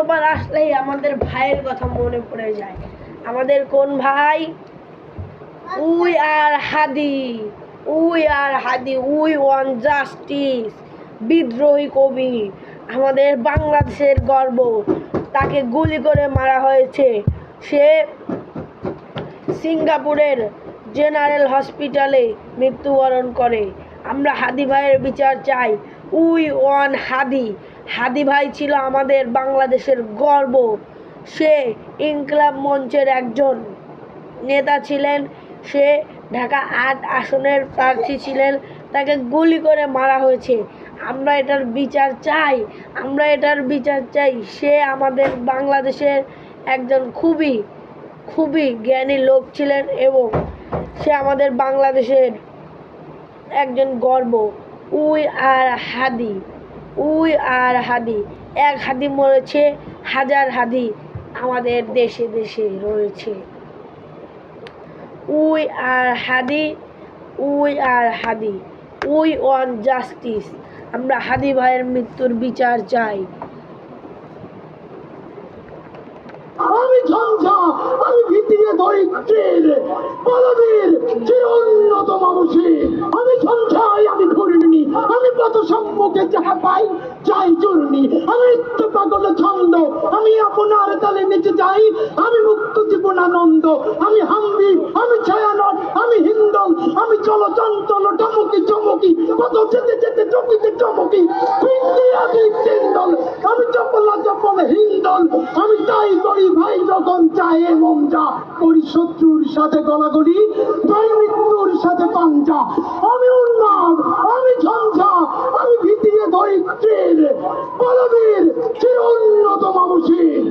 শুক্রবার আসলেই আমাদের ভাইয়ের কথা মনে পড়ে যায়। আমাদের কোন ভাই? We are Hadi, we are Hadi, we want justice. বিদ্রোহী কবি, আমাদের বাংলাদেশের গর্ব। তাকে গুলি করে মারা হয়েছে। সে সিঙ্গাপুরের জেনারেল হসপিটালে মৃত্যুবরণ করে। আমরা হাদি ভাইয়ের বিচার চাই। উই ওয়ান হাদি। হাদি ভাই ছিল আমাদের বাংলাদেশের গর্ব। সে ইনকিলাব মঞ্চের একজন নেতা ছিলেন। সে ঢাকা ৮ আসনের প্রার্থী ছিলেন। তাকে গুলি করে মারা হয়েছে। আমরা এটার বিচার চাই, আমরা এটার বিচার চাই। সে আমাদের বাংলাদেশের একজন খুবই জ্ঞানী লোক ছিলেন এবং সে আমাদের বাংলাদেশের একজন গর্ব। We are Hadi, we are Hadi. এক হাদি মরেছে, হাজার হাদি আমাদের দেশে দেশে রয়েছে। We are Hadi, we are Hadi, we want justice. আমরা হাদি ভাইয়ের মৃত্যুর বিচার চাই। আমি ঝঞ্ঝা, আমি ভিতিয়ে দরিদ্রের পদবীর চিরোন্নত মানুষে। আমি ঝঞ্ঝাই, আমি ঘূর্ণি, আমি পথ সম্মুখে যাহা পাই চাই চূর্ণি। আমি নিত্য পাগল ছন্দ, আমি আপনার তালে নিচে যাই। আমি মুক্ত জীবনানন্দ, আমি হাম্বি, আমি ছায়ানট, আমি হিন্দল, আমি চলচঞ্চল টমকি চমকি, কত যেতে যেতে চকিতে চমকি। হিন্দল, আমি চপলা চপল হিন্দল, আমি তাই করি ভাই যখন চাহে মন যা। করি শত্রুর সাথে গলাগলি, তাই মৃত্যুর সাথে পাঞ্জা। আমি উন্মাদ, আমি ঝঞ্ঝা, আমি ভিতিয়ে দরিদ্রের পদবীর চির উন্নত মানুষের।